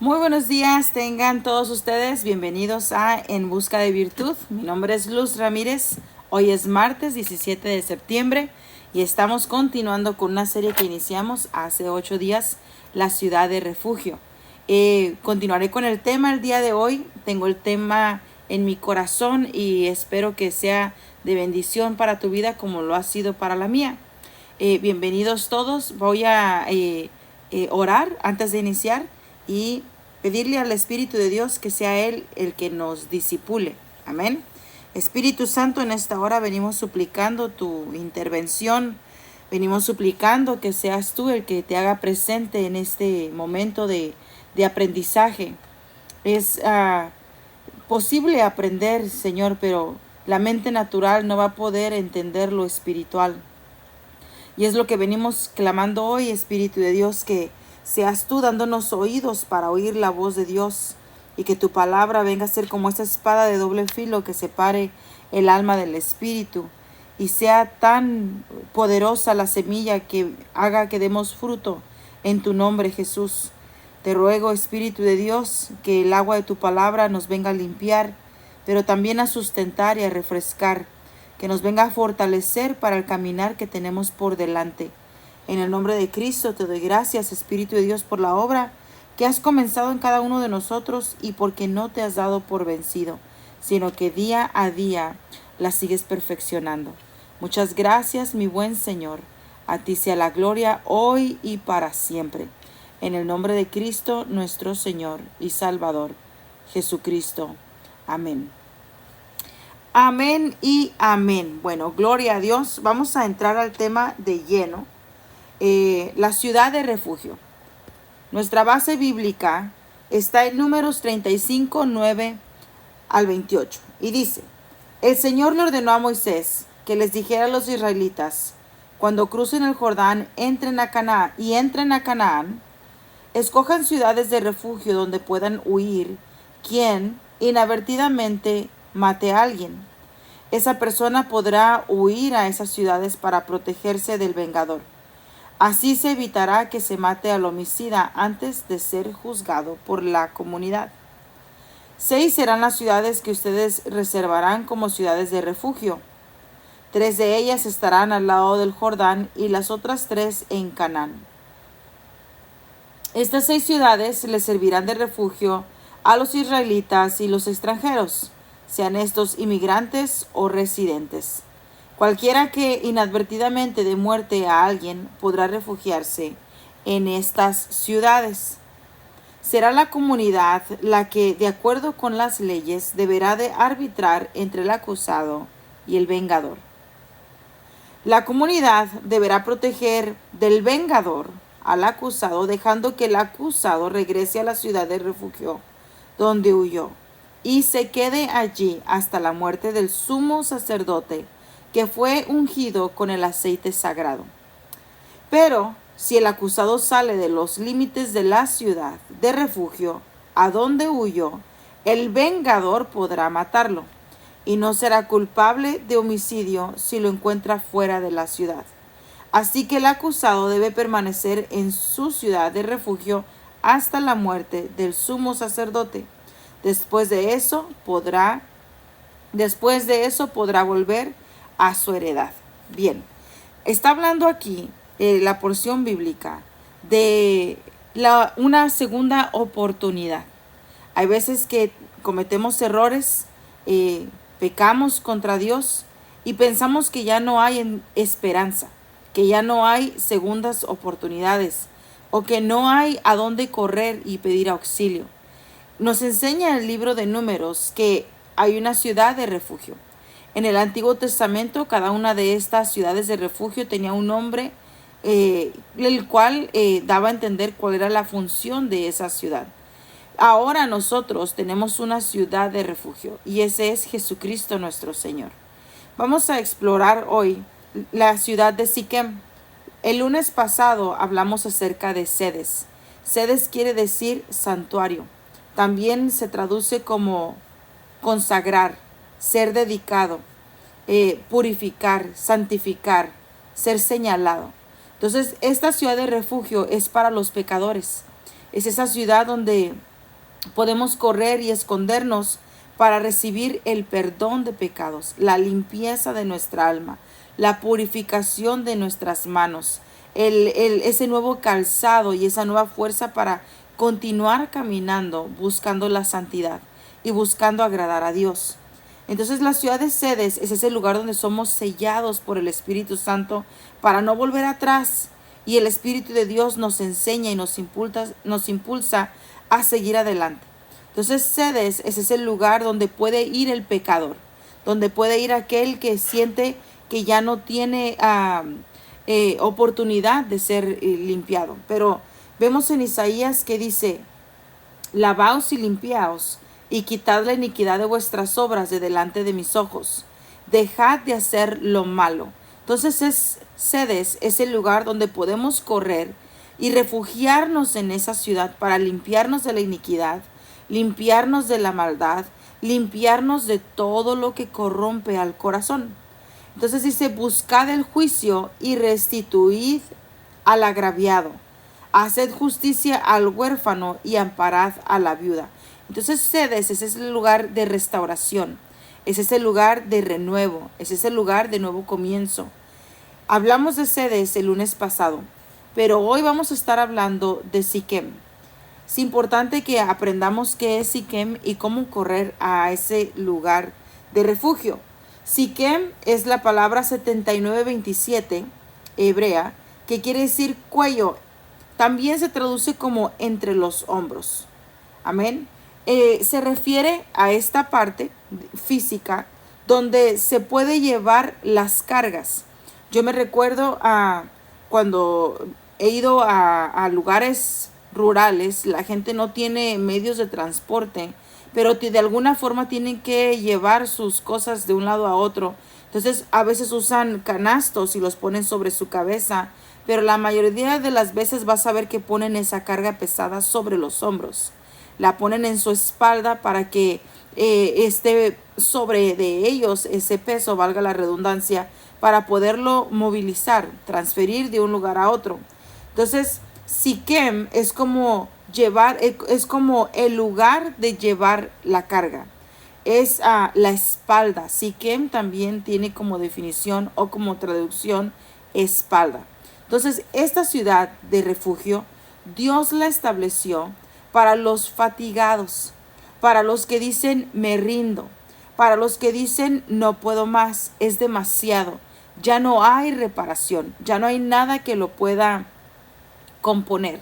Muy buenos días, tengan todos ustedes bienvenidos a En Busca de Virtud. Mi nombre es Luz Ramírez. Hoy es martes 17 de septiembre y estamos continuando con una serie que iniciamos hace 8 días, La Ciudad de Refugio. Continuaré con el tema el día de hoy. Tengo el tema en mi corazón y espero que sea de bendición para tu vida como lo ha sido para la mía. Bienvenidos todos. Voy a orar antes de iniciar y pedirle al Espíritu de Dios que sea Él el que nos disipule. Amén. Espíritu Santo, en esta hora venimos suplicando tu intervención. Venimos suplicando que seas tú el que te haga presente en este momento de aprendizaje. Es posible aprender, Señor, pero la mente natural no va a poder entender lo espiritual. Y es lo que venimos clamando hoy, Espíritu de Dios, que seas tú dándonos oídos para oír la voz de Dios y que tu palabra venga a ser como esa espada de doble filo que separe el alma del espíritu y sea tan poderosa la semilla que haga que demos fruto en tu nombre, Jesús. Te ruego, Espíritu de Dios, que el agua de tu palabra nos venga a limpiar, pero también a sustentar y a refrescar, que nos venga a fortalecer para el caminar que tenemos por delante. En el nombre de Cristo te doy gracias, Espíritu de Dios, por la obra que has comenzado en cada uno de nosotros y porque no te has dado por vencido, sino que día a día la sigues perfeccionando. Muchas gracias, mi buen Señor. A ti sea la gloria hoy y para siempre. En el nombre de Cristo, nuestro Señor y Salvador, Jesucristo. Amén. Amén y amén. Bueno, gloria a Dios. Vamos a entrar al tema de lleno. La ciudad de refugio. Nuestra base bíblica está en Números 35, 9 al 28. Y dice, el Señor le ordenó a Moisés que les dijera a los israelitas, cuando crucen el Jordán, entren a Canaán, escojan ciudades de refugio donde puedan huir quien inadvertidamente mate a alguien. Esa persona podrá huir a esas ciudades para protegerse del vengador. Así se evitará que se mate al homicida antes de ser juzgado por la comunidad. 6 serán las ciudades que ustedes reservarán como ciudades de refugio. 3 de ellas estarán al lado del Jordán y las otras 3 en Canaán. Estas 6 ciudades les servirán de refugio a los israelitas y los extranjeros, sean estos inmigrantes o residentes. Cualquiera que inadvertidamente dé muerte a alguien podrá refugiarse en estas ciudades. Será la comunidad la que, de acuerdo con las leyes, deberá de arbitrar entre el acusado y el vengador. La comunidad deberá proteger del vengador al acusado, dejando que el acusado regrese a la ciudad de refugio donde huyó y se quede allí hasta la muerte del sumo sacerdote que fue ungido con el aceite sagrado. Pero si el acusado sale de los límites de la ciudad de refugio a donde huyó, el vengador podrá matarlo y no será culpable de homicidio si lo encuentra fuera de la ciudad. Así que el acusado debe permanecer en su ciudad de refugio hasta la muerte del sumo sacerdote. Después de eso podrá volver a su heredad. Bien, está hablando aquí la porción bíblica de una segunda oportunidad. Hay veces que cometemos errores, pecamos contra Dios y pensamos que ya no hay esperanza, que ya no hay segundas oportunidades o que no hay a dónde correr y pedir auxilio. Nos enseña el libro de Números que hay una ciudad de refugio. En el Antiguo Testamento, cada una de estas ciudades de refugio tenía un nombre, el cual daba a entender cuál era la función de esa ciudad. Ahora nosotros tenemos una ciudad de refugio y ese es Jesucristo nuestro Señor. Vamos a explorar hoy la ciudad de Siquem. El lunes pasado hablamos acerca de Sedes. Sedes quiere decir santuario. También se traduce como consagrar, ser dedicado, purificar, santificar, ser señalado. Entonces, esta ciudad de refugio es para los pecadores. Es esa ciudad donde podemos correr y escondernos para recibir el perdón de pecados, la limpieza de nuestra alma, la purificación de nuestras manos, ese nuevo calzado y esa nueva fuerza para continuar caminando, buscando la santidad y buscando agradar a Dios. Entonces la ciudad de Sedes es ese lugar donde somos sellados por el Espíritu Santo para no volver atrás, y el Espíritu de Dios nos enseña y nos impulsa a seguir adelante. Entonces Sedes es ese lugar donde puede ir el pecador, donde puede ir aquel que siente que ya no tiene oportunidad de ser limpiado. Pero vemos en Isaías que dice: lavaos y limpiaos, y quitad la iniquidad de vuestras obras de delante de mis ojos. Dejad de hacer lo malo. Entonces Sedes es el lugar donde podemos correr y refugiarnos en esa ciudad para limpiarnos de la iniquidad, limpiarnos de la maldad, limpiarnos de todo lo que corrompe al corazón. Entonces dice: buscad el juicio y restituid al agraviado. Haced justicia al huérfano y amparad a la viuda. Entonces Sedes es ese lugar de restauración, es ese lugar de renuevo, es ese lugar de nuevo comienzo. Hablamos de Sedes el lunes pasado, pero hoy vamos a estar hablando de Siquem. Es importante que aprendamos qué es Siquem y cómo correr a ese lugar de refugio. Siquem es la palabra 7927 hebrea, que quiere decir cuello. También se traduce como entre los hombros. Amén. Se refiere a esta parte física donde se puede llevar las cargas. Yo me recuerdo cuando he ido a lugares rurales, la gente no tiene medios de transporte, pero de alguna forma tienen que llevar sus cosas de un lado a otro. Entonces a veces usan canastos y los ponen sobre su cabeza, pero la mayoría de las veces vas a ver que ponen esa carga pesada sobre los hombros. La ponen en su espalda para que esté sobre de ellos ese peso, valga la redundancia, para poderlo movilizar, transferir de un lugar a otro. Entonces, Siquem es como el lugar de llevar la carga. Es la espalda. Siquem también tiene como definición o como traducción espalda. Entonces, esta ciudad de refugio, Dios la estableció para los fatigados, para los que dicen me rindo, para los que dicen no puedo más, es demasiado, ya no hay reparación, ya no hay nada que lo pueda componer.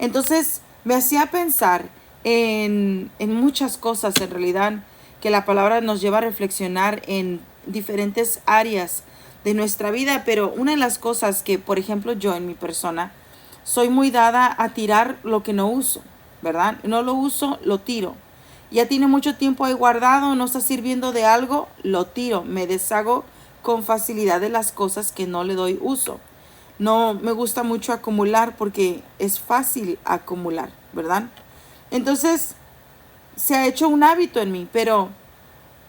Entonces me hacía pensar en muchas cosas en realidad, que la palabra nos lleva a reflexionar en diferentes áreas de nuestra vida, pero una de las cosas que, por ejemplo, yo en mi persona, soy muy dada a tirar lo que no uso, ¿verdad? No lo uso, lo tiro. Ya tiene mucho tiempo ahí guardado, no está sirviendo de algo, lo tiro. Me deshago con facilidad de las cosas que no le doy uso. No me gusta mucho acumular porque es fácil acumular, ¿verdad? Entonces se ha hecho un hábito en mí, pero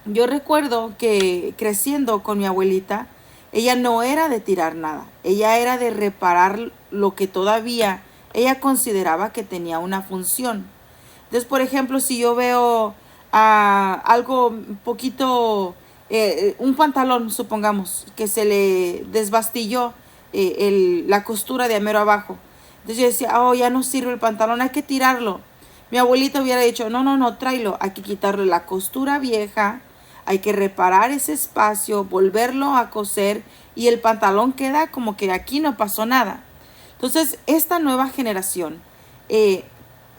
yo recuerdo que creciendo con mi abuelita, ella no era de tirar nada, ella era de reparar lo que todavía ella consideraba que tenía una función. Entonces, por ejemplo, si yo veo algo un poquito, un pantalón, supongamos, que se le desbastilló la costura de mero abajo. Entonces yo decía: oh, ya no sirve el pantalón, hay que tirarlo. Mi abuelita hubiera dicho: no, tráelo, hay que quitarle la costura vieja, hay que reparar ese espacio, volverlo a coser, y el pantalón queda como que aquí no pasó nada. Entonces, esta nueva generación,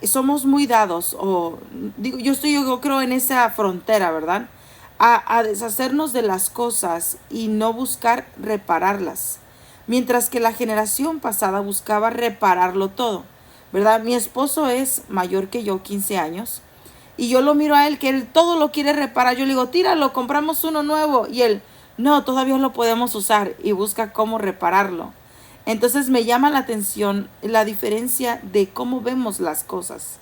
somos muy dados, yo creo en esa frontera, ¿verdad? A deshacernos de las cosas y no buscar repararlas. Mientras que la generación pasada buscaba repararlo todo, ¿verdad? Mi esposo es mayor que yo, 15 años, y yo lo miro a él, que él todo lo quiere reparar. Yo le digo: tíralo, compramos uno nuevo. Y él: no, todavía lo podemos usar, y busca cómo repararlo. Entonces me llama la atención la diferencia de cómo vemos las cosas.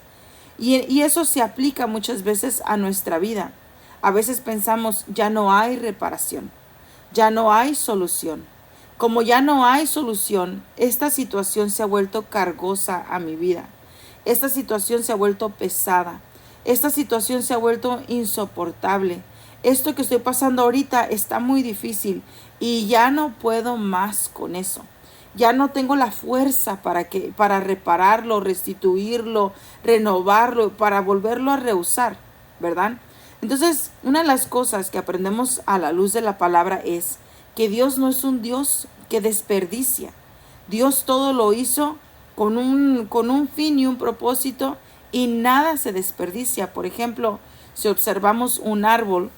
Y eso se aplica muchas veces a nuestra vida. A veces pensamos: ya no hay reparación, ya no hay solución. Como ya no hay solución, esta situación se ha vuelto cargosa a mi vida. Esta situación se ha vuelto pesada. esta situación se ha vuelto insoportable. Esto que estoy pasando ahorita está muy difícil y ya no puedo más con eso. Ya no tengo la fuerza para repararlo, restituirlo, renovarlo, para volverlo a reusar, ¿verdad? Entonces, una de las cosas que aprendemos a la luz de la palabra es que Dios no es un Dios que desperdicia. Dios todo lo hizo con un fin y un propósito y nada se desperdicia. Por ejemplo, si observamos un árbol,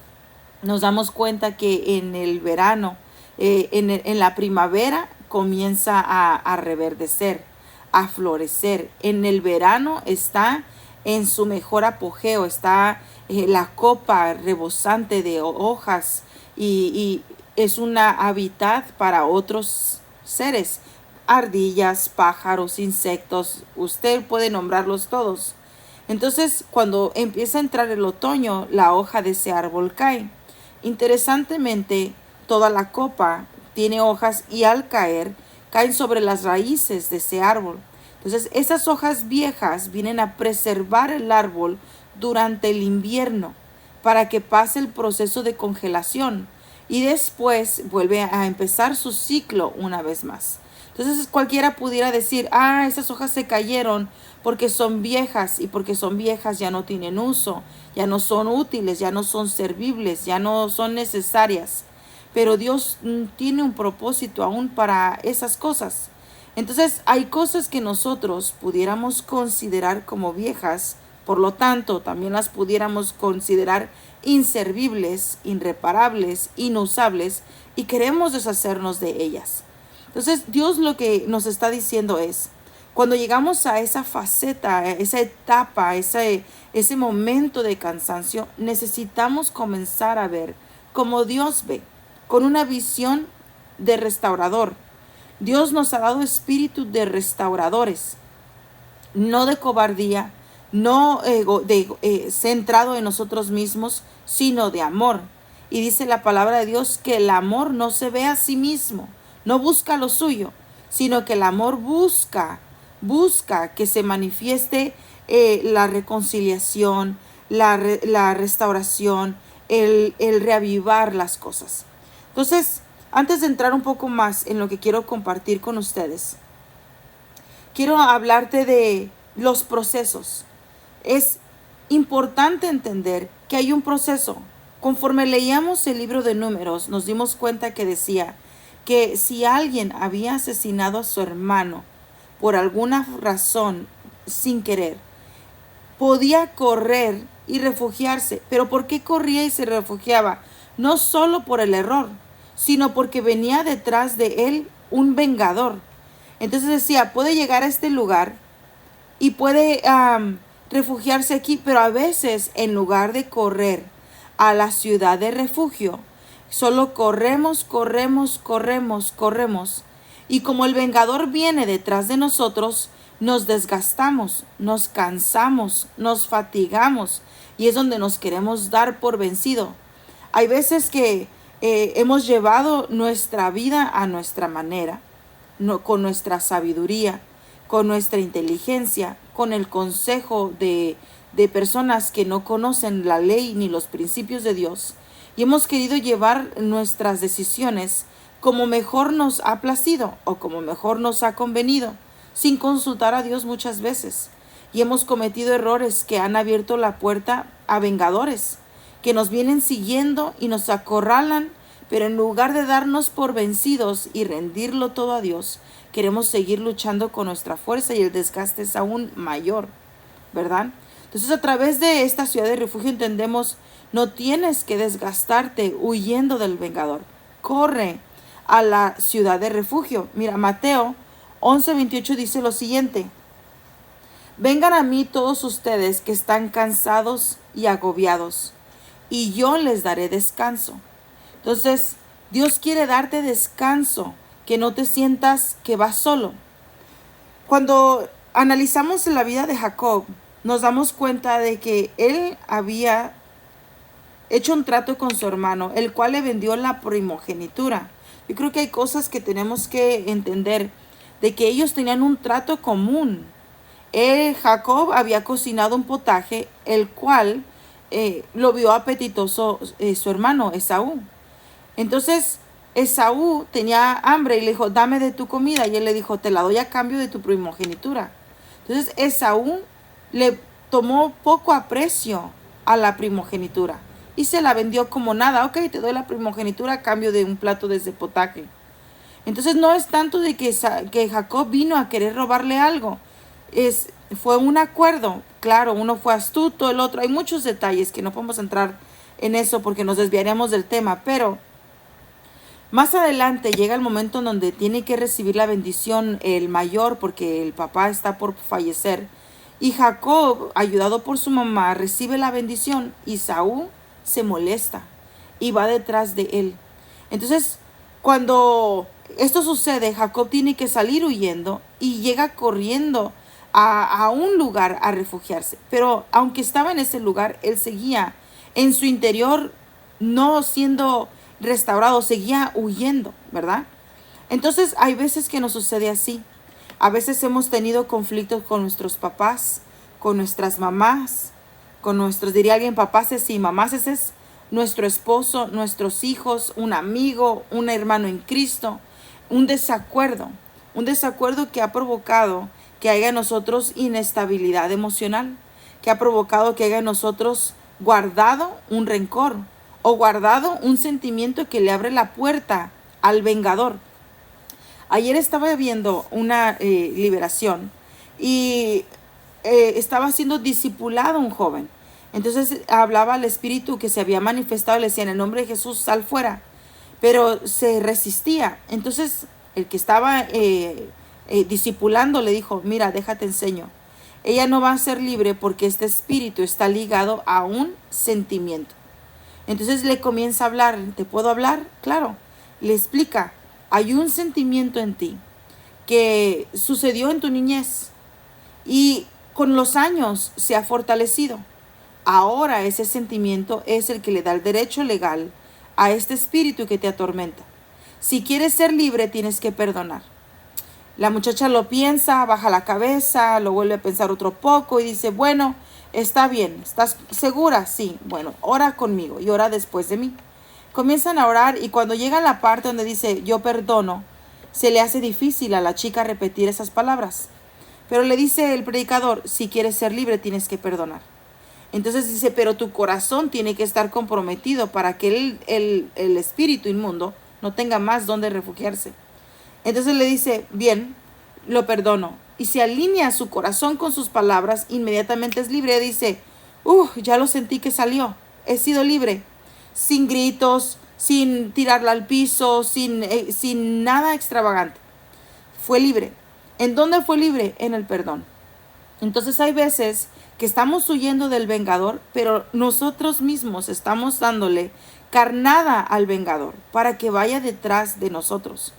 nos damos cuenta que en el verano, en la primavera, comienza a reverdecer, a florecer. En el verano está en su mejor apogeo, está la copa rebosante de hojas y es una hábitat para otros seres, ardillas, pájaros, insectos, usted puede nombrarlos todos. Entonces, cuando empieza a entrar el otoño, la hoja de ese árbol cae. Interesantemente, toda la copa tiene hojas y al caer, caen sobre las raíces de ese árbol. Entonces, esas hojas viejas vienen a preservar el árbol durante el invierno para que pase el proceso de congelación y después vuelve a empezar su ciclo una vez más. Entonces, cualquiera pudiera decir, esas hojas se cayeron porque son viejas y porque son viejas ya no tienen uso, ya no son útiles, ya no son servibles, ya no son necesarias. Pero Dios tiene un propósito aún para esas cosas. Entonces hay cosas que nosotros pudiéramos considerar como viejas, por lo tanto también las pudiéramos considerar inservibles, irreparables, inusables y queremos deshacernos de ellas. Entonces Dios lo que nos está diciendo es, cuando llegamos a esa faceta, a esa etapa, ese momento de cansancio, necesitamos comenzar a ver como Dios ve, con una visión de restaurador. Dios nos ha dado espíritu de restauradores, no de cobardía, no centrado en nosotros mismos, sino de amor. Y dice la palabra de Dios que el amor no se ve a sí mismo, no busca lo suyo, sino que el amor busca que se manifieste la reconciliación, la restauración, el reavivar las cosas. Entonces, antes de entrar un poco más en lo que quiero compartir con ustedes, quiero hablarte de los procesos. Es importante entender que hay un proceso. Conforme leíamos el libro de Números, nos dimos cuenta que decía que si alguien había asesinado a su hermano por alguna razón sin querer, podía correr y refugiarse. ¿Pero por qué corría y se refugiaba? No solo por el error, sino porque venía detrás de él un vengador. Entonces decía, puede llegar a este lugar y puede refugiarse aquí, pero a veces en lugar de correr a la ciudad de refugio, solo corremos. Y como el vengador viene detrás de nosotros, nos desgastamos, nos cansamos, nos fatigamos y es donde nos queremos dar por vencido. Hay veces que hemos llevado nuestra vida a nuestra manera, con nuestra sabiduría, con nuestra inteligencia, con el consejo de personas que no conocen la ley ni los principios de Dios. Y hemos querido llevar nuestras decisiones como mejor nos ha placido o como mejor nos ha convenido, sin consultar a Dios muchas veces. Y hemos cometido errores que han abierto la puerta a vengadores, que nos vienen siguiendo y nos acorralan, pero en lugar de darnos por vencidos y rendirlo todo a Dios, queremos seguir luchando con nuestra fuerza y el desgaste es aún mayor, ¿verdad? Entonces, a través de esta ciudad de refugio entendemos, no tienes que desgastarte huyendo del vengador. Corre a la ciudad de refugio. Mira, Mateo 11:28 dice lo siguiente: vengan a mí todos ustedes que están cansados y agobiados, y yo les daré descanso. Entonces, Dios quiere darte descanso, que no te sientas que vas solo. Cuando analizamos la vida de Jacob, nos damos cuenta de que él había hecho un trato con su hermano, el cual le vendió la primogenitura. Yo creo que hay cosas que tenemos que entender, de que ellos tenían un trato común. Jacob había cocinado un potaje, el cual lo vio apetitoso su hermano Esaú. Entonces Esaú tenía hambre y le dijo, dame de tu comida. Y él le dijo, te la doy a cambio de tu primogenitura. Entonces Esaú le tomó poco aprecio a la primogenitura y se la vendió como nada. Ok, te doy la primogenitura a cambio de un plato de ese potaje. Entonces no es tanto de que Jacob vino a querer robarle algo. Fue un acuerdo. Claro, uno fue astuto, el otro. Hay muchos detalles que no podemos entrar en eso porque nos desviaríamos del tema. Pero más adelante llega el momento en donde tiene que recibir la bendición el mayor porque el papá está por fallecer. Y Jacob, ayudado por su mamá, recibe la bendición y Saúl se molesta y va detrás de él. Entonces, cuando esto sucede, Jacob tiene que salir huyendo y llega corriendo a un lugar a refugiarse. Pero aunque estaba en ese lugar, él seguía en su interior no siendo restaurado, seguía huyendo, ¿verdad? Entonces hay veces que nos sucede así. A veces hemos tenido conflictos con nuestros papás, con nuestras mamás, con nuestros, diría alguien, papás y mamás, ese es nuestro esposo, nuestros hijos, un amigo, un hermano en Cristo, un desacuerdo que ha provocado que haya en nosotros inestabilidad emocional, que ha provocado que haya en nosotros guardado un rencor o guardado un sentimiento que le abre la puerta al vengador. Ayer estaba viendo una liberación y estaba siendo discipulado un joven. Entonces hablaba al espíritu que se había manifestado, le decía en el nombre de Jesús, sal fuera, pero se resistía. Entonces el que estaba discipulando le dijo, mira, déjate enseño. Ella no va a ser libre porque este espíritu está ligado a un sentimiento. Entonces le comienza a hablar, ¿te puedo hablar? Claro, le explica, hay un sentimiento en ti que sucedió en tu niñez y con los años se ha fortalecido. Ahora ese sentimiento es el que le da el derecho legal a este espíritu que te atormenta. Si quieres ser libre, tienes que perdonar. La muchacha lo piensa, baja la cabeza, lo vuelve a pensar otro poco y dice, bueno, está bien, ¿estás segura? Sí, bueno, ora conmigo y ora después de mí. Comienzan a orar y cuando llega a la parte donde dice, yo perdono, se le hace difícil a la chica repetir esas palabras. Pero le dice el predicador, si quieres ser libre, tienes que perdonar. Entonces dice, pero tu corazón tiene que estar comprometido para que el espíritu inmundo no tenga más donde refugiarse. Entonces le dice, bien, lo perdono. Y se alinea su corazón con sus palabras, inmediatamente es libre. Dice, ya lo sentí que salió, he sido libre. Sin gritos, sin tirarla al piso, sin nada extravagante. Fue libre. ¿En dónde fue libre? En el perdón. Entonces hay veces que estamos huyendo del vengador, pero nosotros mismos estamos dándole carnada al vengador para que vaya detrás de nosotros.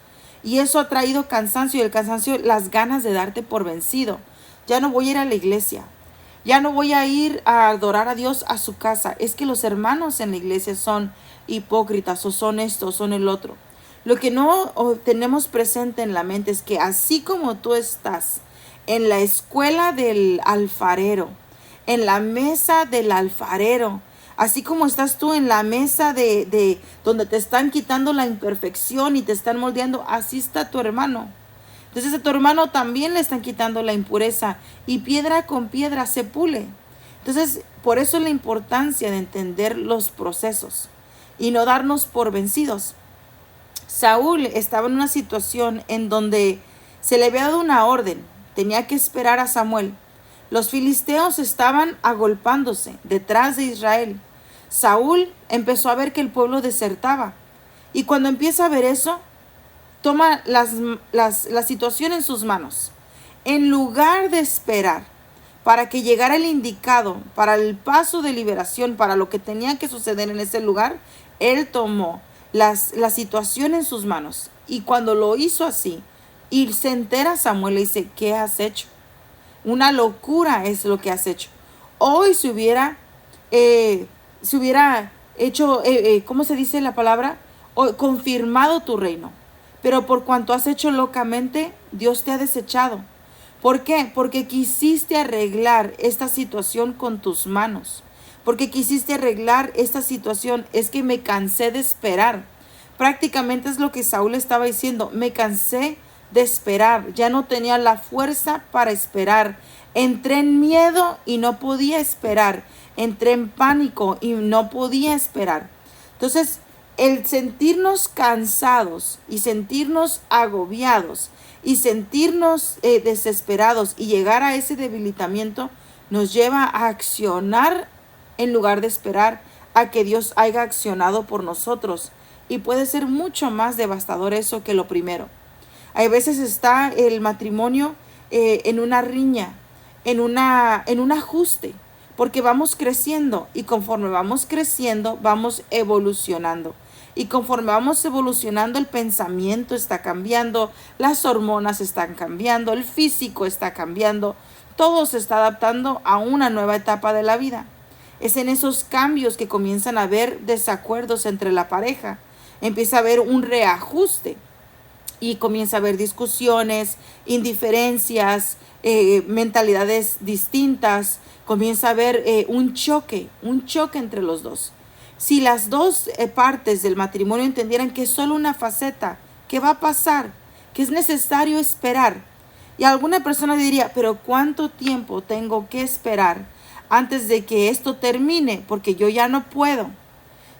Y eso ha traído cansancio, y el cansancio, las ganas de darte por vencido. Ya no voy a ir a la iglesia. Ya no voy a ir a adorar a Dios a su casa. Es que los hermanos en la iglesia son hipócritas o son esto o son el otro. Lo que no tenemos presente en la mente es que así como tú estás en la escuela del alfarero, en la mesa del alfarero, así como estás tú en la mesa de donde te están quitando la imperfección y te están moldeando, así está tu hermano. Entonces a tu hermano también le están quitando la impureza y piedra con piedra se pule. Entonces por eso la importancia de entender los procesos y no darnos por vencidos. Saúl estaba en una situación en donde se le había dado una orden, tenía que esperar a Samuel. Los filisteos estaban agolpándose detrás de Israel. Saúl empezó a ver que el pueblo desertaba. Y cuando empieza a ver eso, toma la situación en sus manos. En lugar de esperar para que llegara el indicado, para el paso de liberación, para lo que tenía que suceder en ese lugar, él tomó la situación en sus manos. Y cuando lo hizo así, y se entera Samuel, le dice, ¿qué has hecho? Una locura es lo que has hecho. Hoy se hubiera hecho, ¿cómo se dice la palabra? Confirmado tu reino. Pero por cuanto has hecho locamente, Dios te ha desechado. ¿Por qué? Porque quisiste arreglar esta situación con tus manos. Porque quisiste arreglar esta situación. Es que me cansé de esperar. Prácticamente es lo que Saúl estaba diciendo. Me cansé de esperar. Ya no tenía la fuerza para esperar. Entré en miedo y no podía esperar. Entré en pánico y no podía esperar. Entonces, el sentirnos cansados y sentirnos agobiados y sentirnos desesperados y llegar a ese debilitamiento nos lleva a accionar en lugar de esperar a que Dios haya accionado por nosotros. Y puede ser mucho más devastador eso que lo primero. Hay veces está el matrimonio en una riña, en un ajuste, porque vamos creciendo y conforme vamos creciendo, vamos evolucionando. Y conforme vamos evolucionando, el pensamiento está cambiando, las hormonas están cambiando, el físico está cambiando, todo se está adaptando a una nueva etapa de la vida. Es en esos cambios que comienzan a haber desacuerdos entre la pareja. Empieza a haber un reajuste y comienza a haber discusiones, indiferencias, mentalidades distintas. Comienza a haber un choque entre los dos. Si las dos partes del matrimonio entendieran que es solo una faceta, que va a pasar, que es necesario esperar. Y alguna persona diría, pero ¿cuánto tiempo tengo que esperar antes de que esto termine? Porque yo ya no puedo.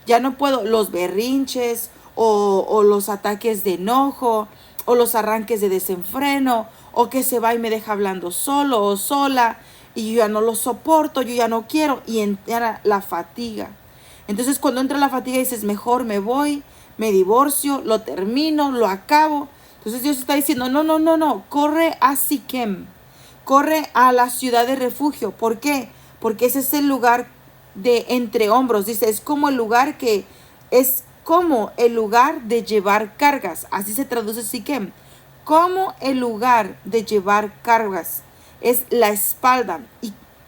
Ya no puedo. Los berrinches o los ataques de enojo o los arranques de desenfreno o que se va y me deja hablando solo o sola y yo ya no lo soporto, yo ya no quiero, y entra la fatiga. Entonces cuando entra la fatiga dices, mejor me voy, me divorcio, lo termino, lo acabo. Entonces Dios está diciendo, no, corre a Siquem, corre a la ciudad de refugio. ¿Por qué? Porque ese es el lugar de entre hombros. Dice, es como el lugar de llevar cargas. Así se traduce Siquem. Como el lugar de llevar cargas. Es la espalda.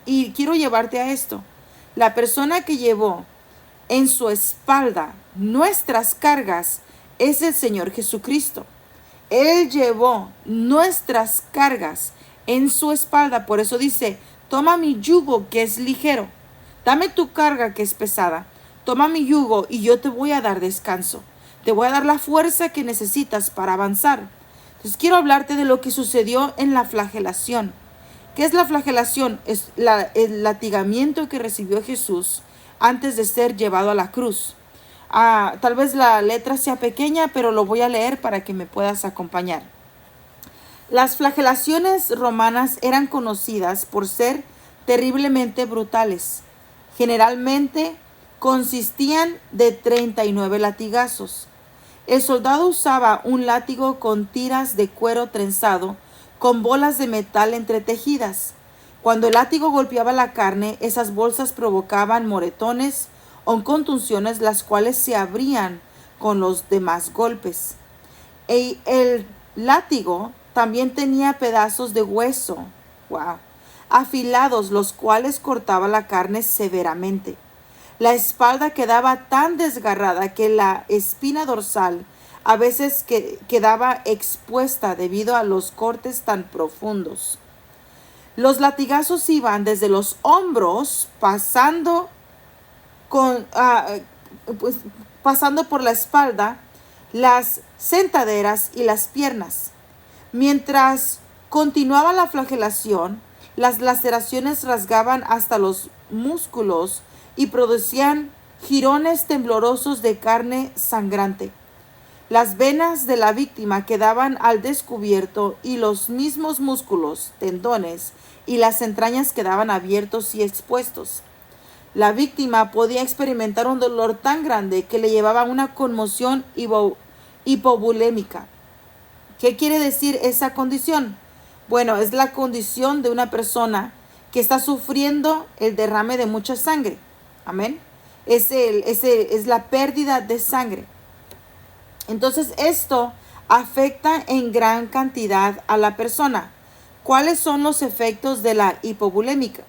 Y quiero llevarte a esto. La persona que llevó en su espalda nuestras cargas es el Señor Jesucristo. Él llevó nuestras cargas en su espalda. Por eso dice, toma mi yugo que es ligero. Dame tu carga que es pesada. Toma mi yugo y yo te voy a dar descanso. Te voy a dar la fuerza que necesitas para avanzar. Entonces quiero hablarte de lo que sucedió en la flagelación. ¿Qué es la flagelación? Es el latigamiento que recibió Jesús antes de ser llevado a la cruz. Tal vez la letra sea pequeña, pero lo voy a leer para que me puedas acompañar. Las flagelaciones romanas eran conocidas por ser terriblemente brutales. Generalmente consistían de 39 latigazos. El soldado usaba un látigo con tiras de cuero trenzado con bolas de metal entretejidas. Cuando el látigo golpeaba la carne, esas bolsas provocaban moretones o contusiones, las cuales se abrían con los demás golpes. El látigo también tenía pedazos de hueso, afilados, los cuales cortaba la carne severamente. La espalda quedaba tan desgarrada que la espina dorsal a veces quedaba expuesta debido a los cortes tan profundos. Los latigazos iban desde los hombros, pasando por la espalda, las sentaderas y las piernas. Mientras continuaba la flagelación, las laceraciones rasgaban hasta los músculos y producían jirones temblorosos de carne sangrante. Las venas de la víctima quedaban al descubierto y los mismos músculos, tendones y las entrañas quedaban abiertos y expuestos. La víctima podía experimentar un dolor tan grande que le llevaba a una conmoción hipovolémica. ¿Qué quiere decir esa condición? Bueno, es la condición de una persona que está sufriendo el derrame de mucha sangre. Amén. Es la pérdida de sangre. Entonces esto afecta en gran cantidad a la persona. ¿Cuáles son los efectos de la hipovolémica?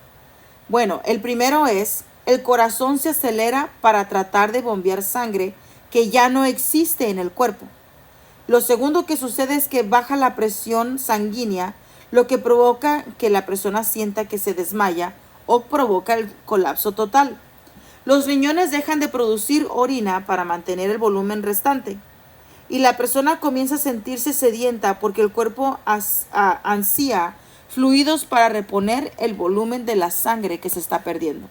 Bueno, el primero es, el corazón se acelera para tratar de bombear sangre que ya no existe en el cuerpo. Lo segundo que sucede es que baja la presión sanguínea, lo que provoca que la persona sienta que se desmaya o provoca el colapso total. Los riñones dejan de producir orina para mantener el volumen restante y la persona comienza a sentirse sedienta porque el cuerpo ansía fluidos para reponer el volumen de la sangre que se está perdiendo.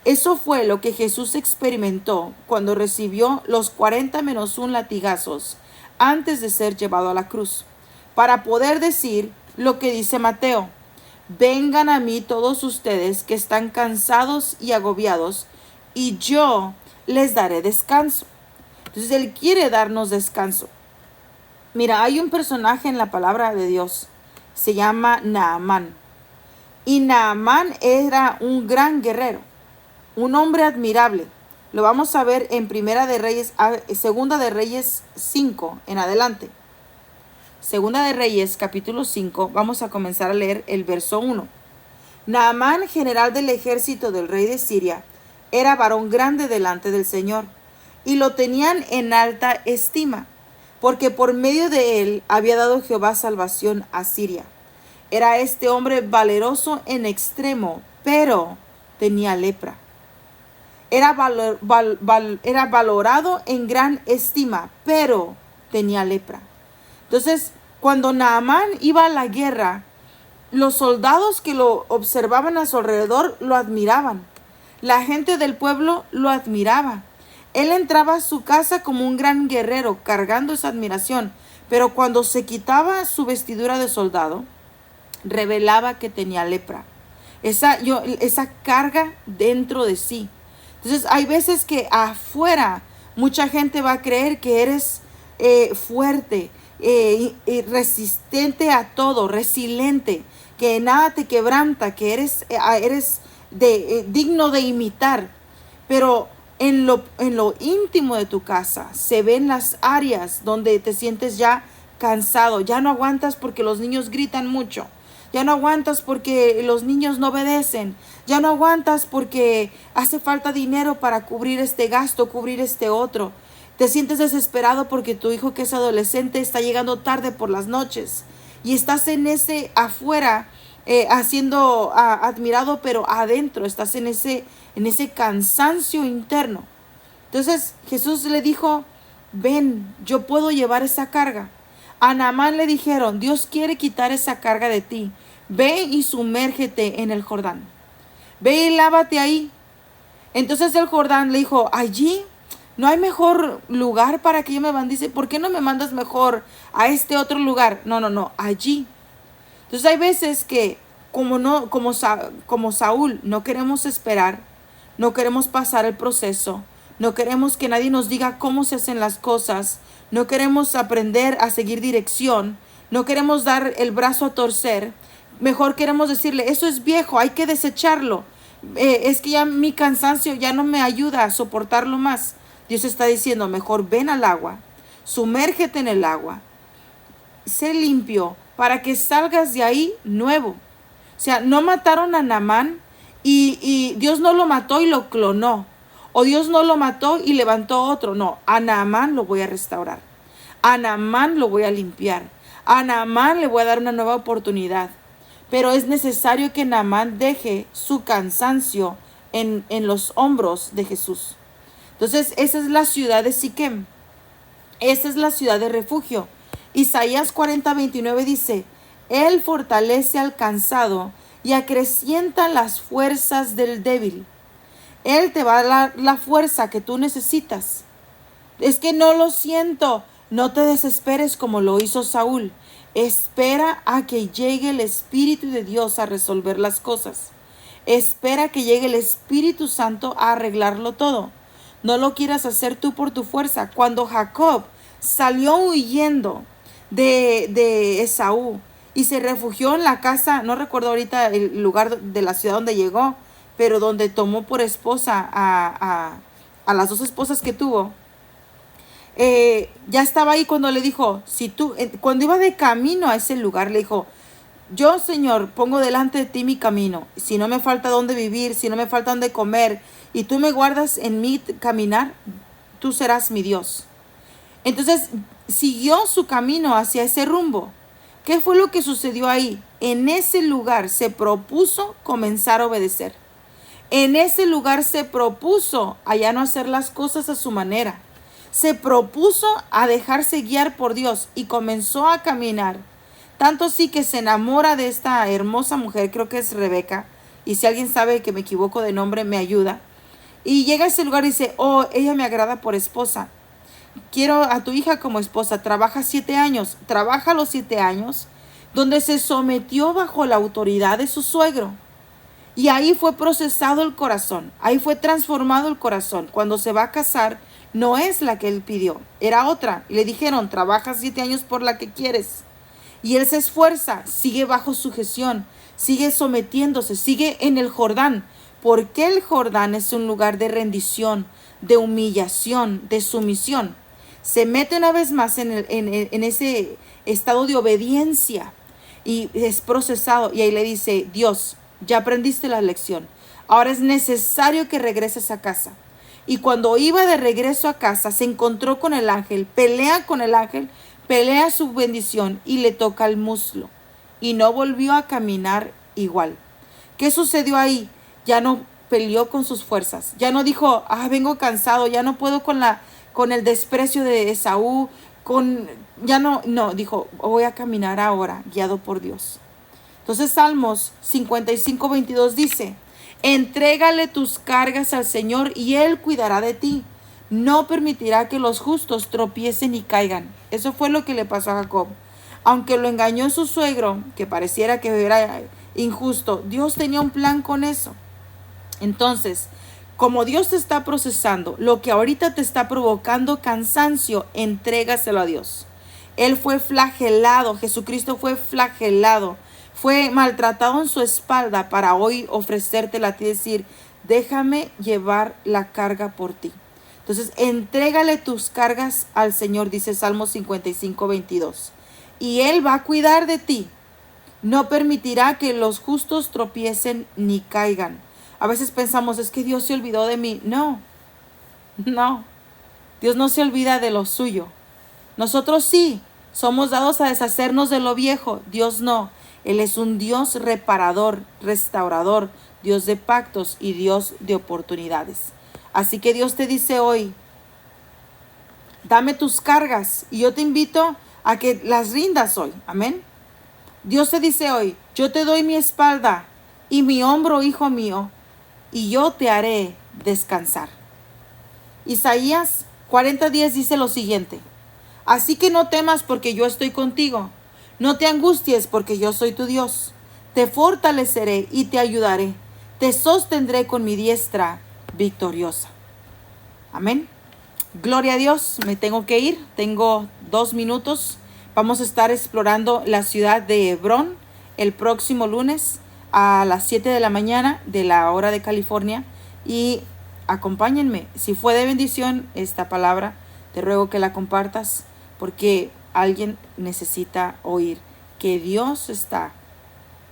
Eso fue lo que Jesús experimentó cuando recibió los 40 menos 1 latigazos antes de ser llevado a la cruz, para poder decir lo que dice Mateo: vengan a mí todos ustedes que están cansados y agobiados, y yo les daré descanso. Entonces Él quiere darnos descanso. Mira, hay un personaje en la palabra de Dios, se llama Naamán. Y Naamán era un gran guerrero, un hombre admirable. Lo vamos a ver en Segunda de Reyes 5 en adelante. Segunda de Reyes, capítulo 5, vamos a comenzar a leer el verso 1. Naamán, general del ejército del rey de Siria, era varón grande delante del Señor, y lo tenían en alta estima, porque por medio de él había dado Jehová salvación a Siria. Era este hombre valeroso en extremo, pero tenía lepra. Era valorado en gran estima, pero tenía lepra. Entonces, cuando Naamán iba a la guerra, los soldados que lo observaban a su alrededor lo admiraban. La gente del pueblo lo admiraba. Él entraba a su casa como un gran guerrero, cargando esa admiración. Pero cuando se quitaba su vestidura de soldado, revelaba que tenía lepra. Esa carga dentro de sí. Entonces, hay veces que afuera mucha gente va a creer que eres fuerte, resistente a todo, resiliente, que nada te quebranta, que eres digno de imitar. Pero en lo íntimo de tu casa se ven las áreas donde te sientes ya cansado, ya no aguantas porque los niños gritan mucho, ya no aguantas porque los niños no obedecen, ya no aguantas porque hace falta dinero para cubrir este gasto, cubrir este otro. Te sientes desesperado porque tu hijo, que es adolescente, está llegando tarde por las noches y estás en ese afuera siendo admirado, pero adentro estás en ese cansancio interno. Entonces Jesús le dijo: ven, yo puedo llevar esa carga. A Naamán le dijeron: Dios quiere quitar esa carga de ti. Ve y sumérgete en el Jordán. Ve y lávate ahí. Entonces el Jordán le dijo: allí no hay mejor lugar para que yo me bandice. ¿Por qué no me mandas mejor a este otro lugar? No, allí. Entonces hay veces que como Saúl, no queremos esperar, no queremos pasar el proceso, no queremos que nadie nos diga cómo se hacen las cosas, no queremos aprender a seguir dirección, no queremos dar el brazo a torcer. Mejor queremos decirle: eso es viejo, hay que desecharlo. Es que ya mi cansancio ya no me ayuda a soportarlo más. Dios está diciendo: mejor ven al agua, sumérgete en el agua, sé limpio para que salgas de ahí nuevo. O sea, no mataron a Naamán y Dios no lo mató y lo clonó. O Dios no lo mató y levantó otro. No, a Naamán lo voy a restaurar. A Naamán lo voy a limpiar. A Naamán le voy a dar una nueva oportunidad. Pero es necesario que Naamán deje su cansancio en los hombros de Jesús. Entonces, esa es la ciudad de Siquem. Esa es la ciudad de refugio. Isaías 40:29 dice: Él fortalece al cansado y acrecienta las fuerzas del débil. Él te va a dar la fuerza que tú necesitas. Es que no lo siento. No te desesperes como lo hizo Saúl. Espera a que llegue el Espíritu de Dios a resolver las cosas. Espera que llegue el Espíritu Santo a arreglarlo todo. No lo quieras hacer tú por tu fuerza. Cuando Jacob salió huyendo de Esaú y se refugió en la casa, no recuerdo ahorita el lugar de la ciudad donde llegó, pero donde tomó por esposa a las dos esposas que tuvo, ya estaba ahí cuando le dijo, cuando iba de camino a ese lugar, le dijo: yo, Señor, pongo delante de ti mi camino. Si no me falta dónde vivir, si no me falta dónde comer, y tú me guardas en mi caminar, tú serás mi Dios. Entonces siguió su camino hacia ese rumbo. ¿Qué fue lo que sucedió ahí? En ese lugar se propuso comenzar a obedecer. En ese lugar se propuso a ya no hacer las cosas a su manera. Se propuso a dejarse guiar por Dios y comenzó a caminar. Tanto así que se enamora de esta hermosa mujer, creo que es Rebeca. Y si alguien sabe que me equivoco de nombre, me ayuda. Y llega a ese lugar y dice, oh, ella me agrada por esposa. Quiero a tu hija como esposa. Trabaja 7 años. Trabaja los 7 años, donde se sometió bajo la autoridad de su suegro. Y ahí fue procesado el corazón. Ahí fue transformado el corazón. Cuando se va a casar, no es la que él pidió. Era otra. Y le dijeron, trabaja 7 años por la que quieres. Y él se esfuerza. Sigue bajo sujeción. Sigue sometiéndose. Sigue en el Jordán. Porque el Jordán es un lugar de rendición, de humillación, de sumisión. Se mete una vez más en ese estado de obediencia y es procesado. Y ahí le dice, Dios, ya aprendiste la lección. Ahora es necesario que regreses a casa. Y cuando iba de regreso a casa, se encontró con el ángel, pelea con el ángel, pelea su bendición y le toca el muslo. Y no volvió a caminar igual. ¿Qué sucedió ahí? Ya no peleó con sus fuerzas. Ya no dijo, vengo cansado, ya no puedo con el desprecio de Esaú, no, dijo, voy a caminar ahora, guiado por Dios. Entonces Salmos 55:22 dice, entrégale tus cargas al Señor y Él cuidará de ti. No permitirá que los justos tropiecen y caigan. Eso fue lo que le pasó a Jacob. Aunque lo engañó su suegro, que pareciera que era injusto, Dios tenía un plan con eso. Entonces, como Dios te está procesando, lo que ahorita te está provocando cansancio, entrégaselo a Dios. Él fue flagelado, Jesucristo fue flagelado, fue maltratado en su espalda para hoy ofrecértela a ti y decir, déjame llevar la carga por ti. Entonces, entrégale tus cargas al Señor, dice Salmo 55:22. Y Él va a cuidar de ti. No permitirá que los justos tropiecen ni caigan. A veces pensamos, es que Dios se olvidó de mí. No. Dios no se olvida de lo suyo. Nosotros sí, somos dados a deshacernos de lo viejo. Dios no. Él es un Dios reparador, restaurador, Dios de pactos y Dios de oportunidades. Así que Dios te dice hoy, dame tus cargas y yo te invito a que las rindas hoy. Amén. Dios te dice hoy, yo te doy mi espalda y mi hombro, hijo mío, y yo te haré descansar. Isaías 40:10 dice lo siguiente, así que no temas porque yo estoy contigo, no te angusties porque yo soy tu Dios, te fortaleceré y te ayudaré, te sostendré con mi diestra victoriosa. Amén. Gloria a Dios, me tengo que ir, tengo 2 minutos. Vamos a estar explorando la ciudad de Hebrón el próximo lunes a las 7 de la mañana de la hora de California. Y acompáñenme. Si fue de bendición esta palabra, te ruego que la compartas porque alguien necesita oír que Dios está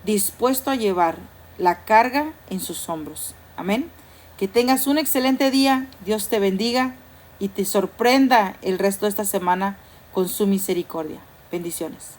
dispuesto a llevar la carga en sus hombros. Amén. Que tengas un excelente día. Dios te bendiga y te sorprenda el resto de esta semana con su misericordia. Bendiciones.